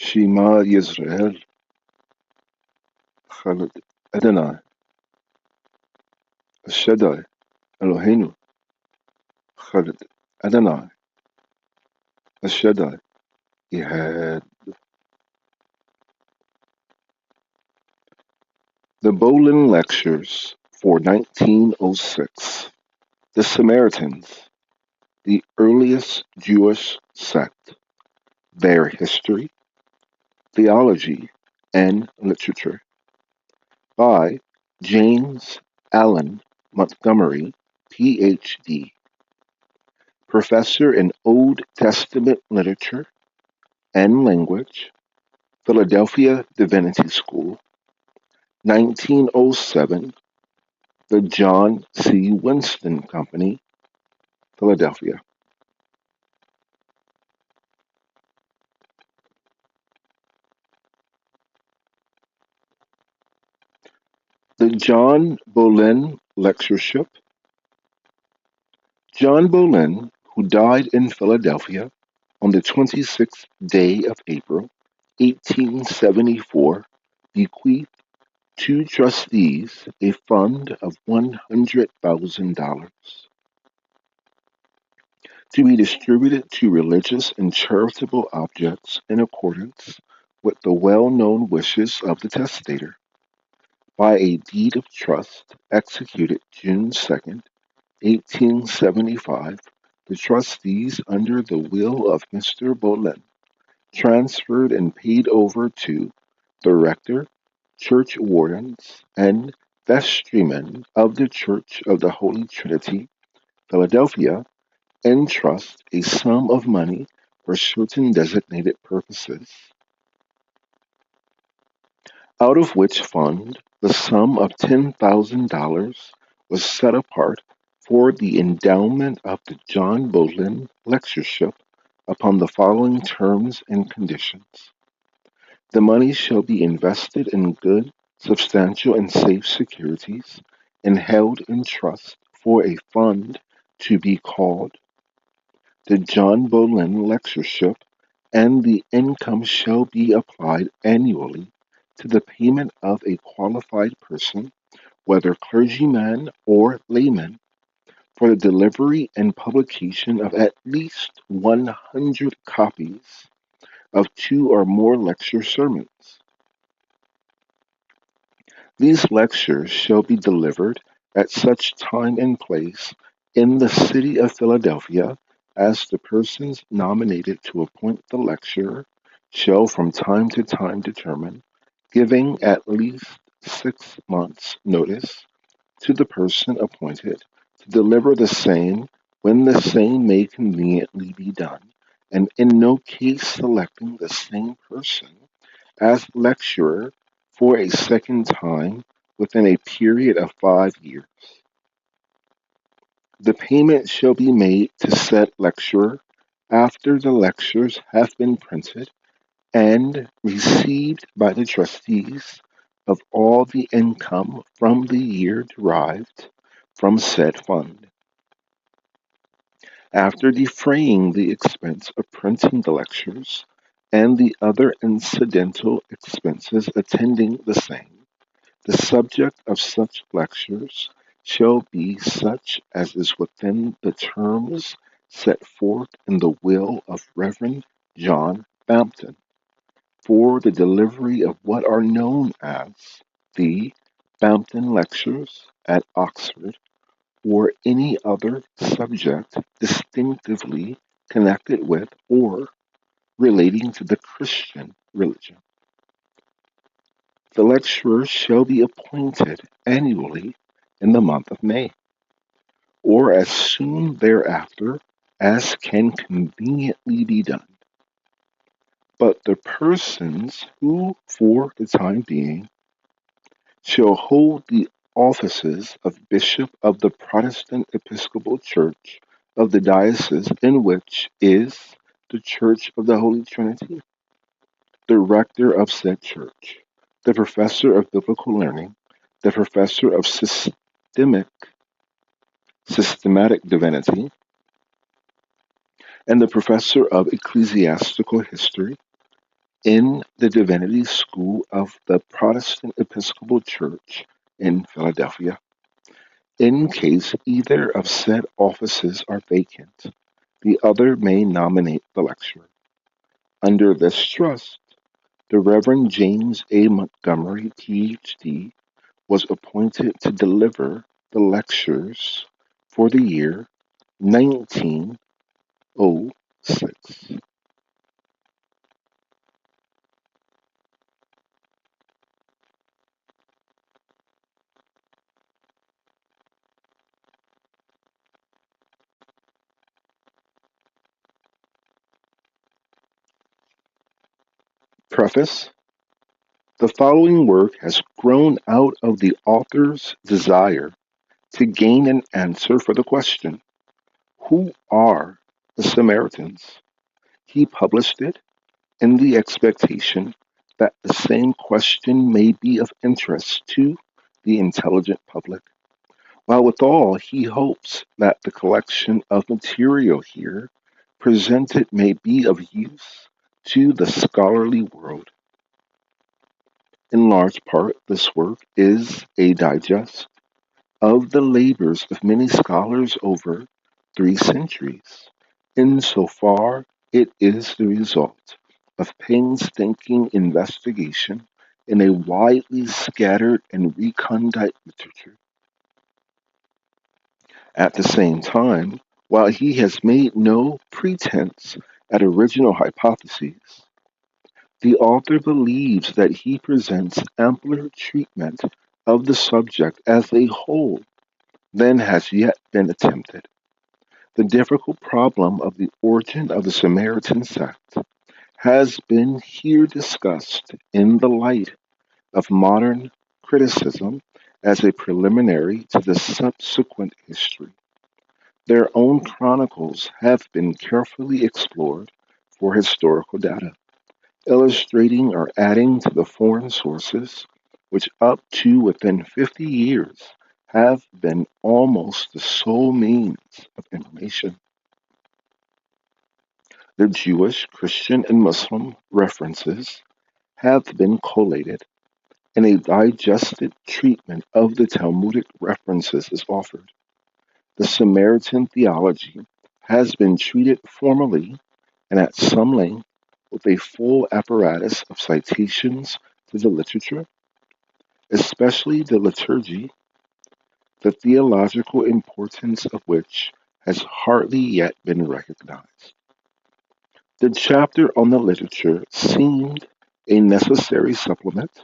Shema Yisrael, Chad Adonai, Shaddai, Eloheinu, Chad Adonai, Shaddai, Ehad. The Bolin Lectures for 1906. The Samaritans, the earliest Jewish sect, their history, theology, and literature. By James Allen Montgomery, Ph.D., Professor in Old Testament Literature and Language, Philadelphia Divinity School, 1907, The John C. Winston Company, Philadelphia. The John Boleyn Lectureship. John Boleyn, who died in Philadelphia on the 26th day of April, 1874, bequeathed to trustees a fund of $100,000 to be distributed to religious and charitable objects in accordance with the well-known wishes of the testator. By a deed of trust executed June 2nd, 1875, the trustees, under the will of Mr. Boleyn, transferred and paid over to the rector, church wardens, and vestrymen of the Church of the Holy Trinity, Philadelphia, in trust a sum of money for certain designated purposes, out of which fund the sum of $10,000 was set apart for the endowment of the John Boleyn Lectureship upon the following terms and conditions. The money shall be invested in good, substantial, and safe securities, and held in trust for a fund to be called the John Boleyn Lectureship, and the income shall be applied annually to the payment of a qualified person, whether clergyman or layman, for the delivery and publication of at least 100 copies of 2 or more lecture sermons. These lectures shall be delivered at such time and place in the city of Philadelphia as the persons nominated to appoint the lecturer shall from time to time determine, giving at least 6 months' notice to the person appointed to deliver the same when the same may conveniently be done, and in no case selecting the same person as lecturer for a second time within a period of 5 years. The payment shall be made to said lecturer after the lectures have been printed and received by the trustees of all the income from the year derived from said fund. After defraying the expense of printing the lectures and the other incidental expenses attending the same, the subject of such lectures shall be such as is within the terms set forth in the will of Reverend John Bampton for the delivery of what are known as the Bampton Lectures at Oxford, or any other subject distinctively connected with or relating to the Christian religion. The lecturer shall be appointed annually in the month of May, or as soon thereafter as can conveniently be done. But the persons who, for the time being, shall hold the offices of Bishop of the Protestant Episcopal Church of the diocese in which is the Church of the Holy Trinity, the rector of said church, the professor of biblical learning, the professor of systematic divinity, and the professor of ecclesiastical history, in the Divinity School of the Protestant Episcopal Church in Philadelphia. In case either of said offices are vacant, the other may nominate the lecturer. Under this trust, the Reverend James A. Montgomery, Ph.D., was appointed to deliver the lectures for the year 1906. Preface. The following work has grown out of the author's desire to gain an answer for the question, who are the Samaritans? He published it in the expectation that the same question may be of interest to the intelligent public, while withal he hopes that the collection of material here presented may be of use to the scholarly world. In large part, this work is a digest of the labors of many scholars over 3 centuries, insofar it is the result of painstaking investigation in a widely scattered and recondite literature. At the same time, while he has made no pretense at original hypotheses, the author believes that he presents ampler treatment of the subject as a whole than has yet been attempted. The difficult problem of the origin of the Samaritan sect has been here discussed in the light of modern criticism as a preliminary to the subsequent history. Their own chronicles have been carefully explored for historical data, illustrating or adding to the foreign sources, which up to within 50 years have been almost the sole means of information. The Jewish, Christian, and Muslim references have been collated, and a digested treatment of the Talmudic references is offered. The Samaritan theology has been treated formally and at some length with a full apparatus of citations to the literature, especially the liturgy, the theological importance of which has hardly yet been recognized. The chapter on the literature seemed a necessary supplement,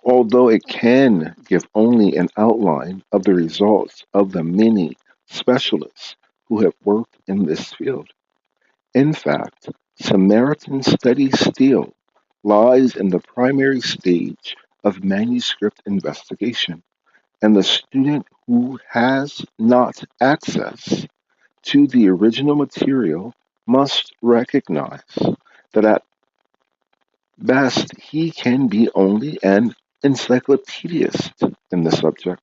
although it can give only an outline of the results of the many specialists who have worked in this field. In fact, Samaritan study still lies in the primary stage of manuscript investigation, and the student who has not access to the original material must recognize that at best he can be only an encyclopedist in the subject.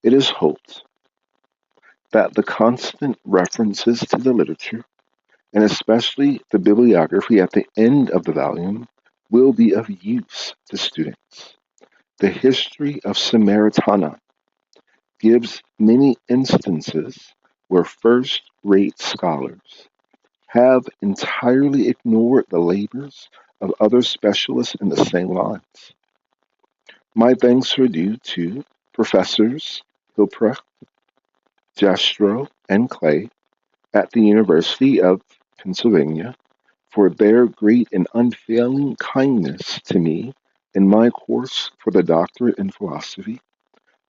It is hoped that the constant references to the literature, and especially the bibliography at the end of the volume, will be of use to students. The history of Samaritana gives many instances where first rate scholars have entirely ignored the labors of other specialists in the same lines. My thanks are due to Professors Hilprecht, Jastrow, and Clay at the University of Pennsylvania for their great and unfailing kindness to me in my course for the doctorate in philosophy.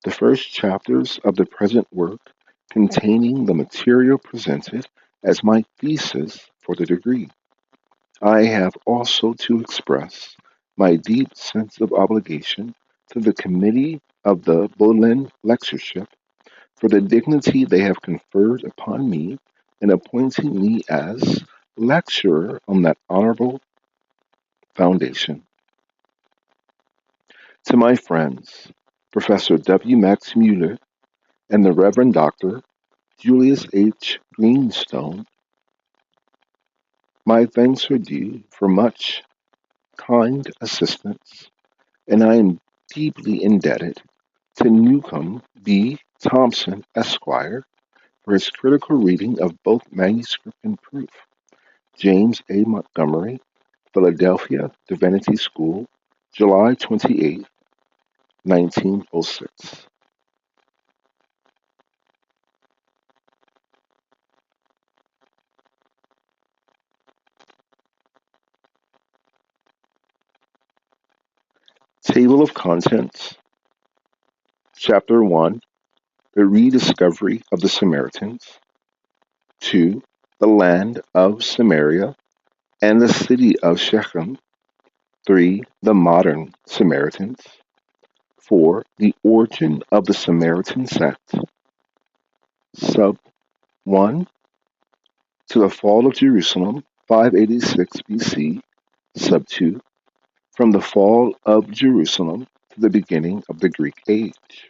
The first chapters of the present work containing the material presented as my thesis for the degree. I have also to express my deep sense of obligation to the committee of the Bolin Lectureship for the dignity they have conferred upon me in appointing me as lecturer on that honorable foundation. To my friends, Professor W. Max Mueller and the Reverend Dr. Julius H. Greenstone, My thanks are due for much kind assistance, and I am deeply indebted to Newcomb B. Thompson, Esquire, for his critical reading of both manuscript and proof. James A. Montgomery, Philadelphia Divinity School, July 28, 1906. Table of Contents, Chapter 1, The Rediscovery of the Samaritans. 2, The Land of Samaria and the City of Shechem. 3, The Modern Samaritans. 4, The Origin of the Samaritan Sect. Sub 1, To the Fall of Jerusalem, 586 BC. Sub 2, From the Fall of Jerusalem to the Beginning of the Greek Age.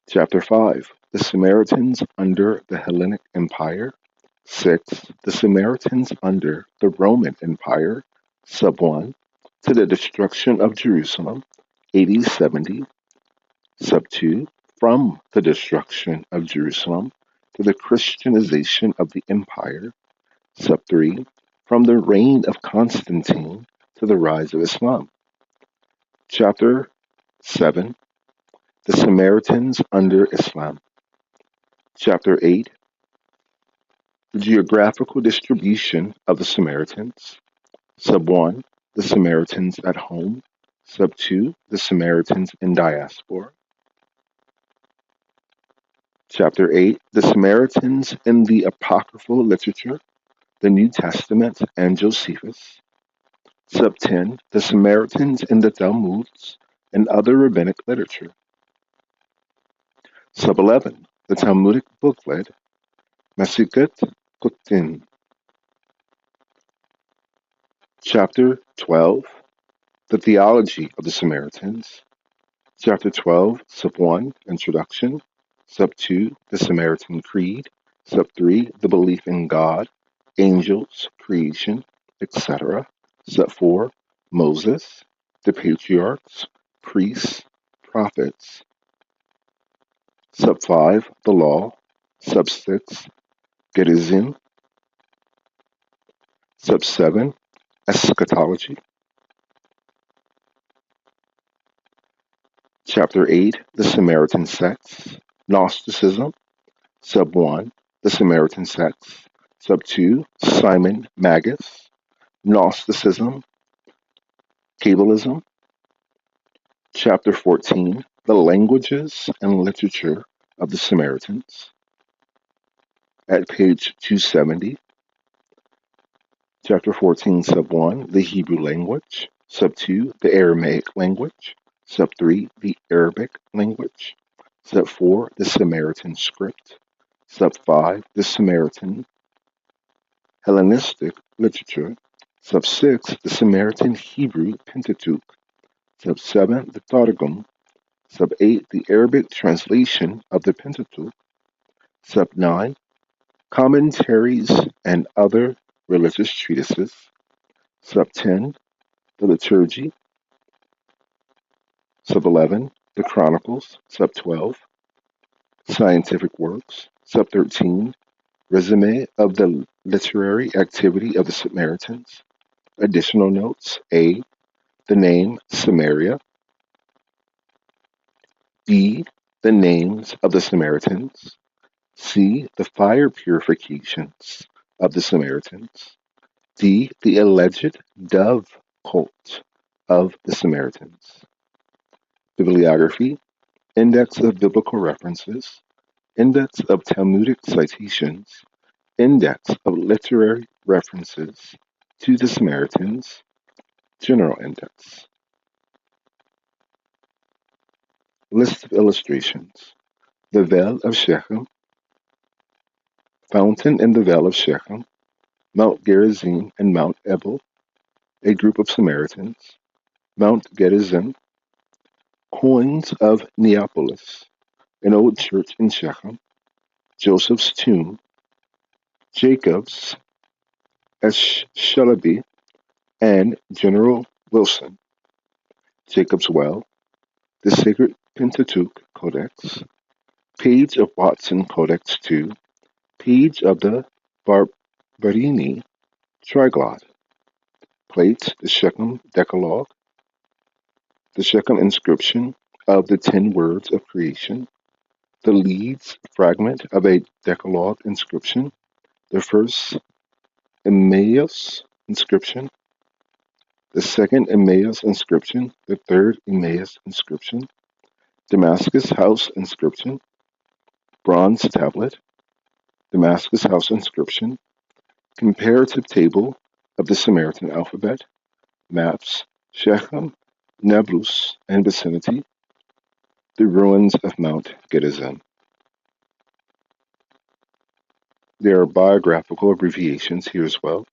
Chapter 5, The Samaritans under the Hellenic Empire. 6, The Samaritans under the Roman Empire. Sub 1, To the Destruction of Jerusalem, AD 70. Sub 2, From the Destruction of Jerusalem to the Christianization of the Empire. Sub 3, From the Reign of Constantine to the Rise of Islam. Chapter 7, The Samaritans under Islam. Chapter 8, The Geographical Distribution of the Samaritans. Sub 1, The Samaritans at Home. Sub 2, The Samaritans in Diaspora. Chapter 8, The Samaritans in the Apocryphal Literature, the New Testament, and Josephus. Sub 10, The Samaritans in the Talmuds and other rabbinic literature. Sub 11, The Talmudic booklet, Masikat Kutin. Chapter 12, The Theology of the Samaritans. Chapter 12, Sub 1, Introduction. Sub 2, The Samaritan Creed. Sub 3, The Belief in God, Angels, Creation, etc. Sub 4, Moses, the Patriarchs, Priests, Prophets. Sub 5, The Law. Sub 6, Gerizim. Sub 7, Eschatology. Chapter 8, The Samaritan Sects, Gnosticism. Sub 1, The Samaritan Sects. Sub 2, Simon Magus, Gnosticism, Kabbalism. Chapter 14, The Languages and Literature of the Samaritans, at page 270. Chapter 14, Sub 1, The Hebrew Language. Sub 2, The Aramaic Language. Sub 3, The Arabic Language. Sub 4, The Samaritan Script. Sub 5, The Samaritan Hellenistic Literature. Sub 6, The Samaritan Hebrew Pentateuch. Sub 7, The Targum. Sub 8, The Arabic Translation of the Pentateuch. Sub 9, Commentaries and Other Religious Treatises. Sub 10, The Liturgy. Sub 11, The Chronicles. Sub 12, Scientific Works. Sub 13, Resume of the Literary Activity of the Samaritans. Additional notes: A, the name Samaria. B, the names of the Samaritans. C, the fire purifications of the Samaritans. D, the alleged dove cult of the Samaritans. Bibliography: Index of Biblical References, Index of Talmudic Citations, Index of Literary References to the Samaritans, General Index. List of illustrations: The Vale of Shechem, Fountain in the Vale of Shechem, Mount Gerizim and Mount Ebal, a group of Samaritans, Mount Gerizim, Coins of Neapolis, an old church in Shechem, Joseph's tomb, Jacob's Shalaby, and General Wilson, Jacob's Well, the Sacred Pentateuch Codex, page of Watson Codex 2, page of the Barberini Triglot, plate, the Shechem Decalogue, the Shechem inscription of the 10 words of creation, the Leeds fragment of a Decalogue inscription, the first Emmaus inscription, the second Emmaus inscription, the third Emmaus inscription, Damascus house inscription, bronze tablet, Damascus house inscription, comparative table of the Samaritan alphabet, maps, Shechem, Nablus, and vicinity, the ruins of Mount Gerizim. There are biographical abbreviations here as well.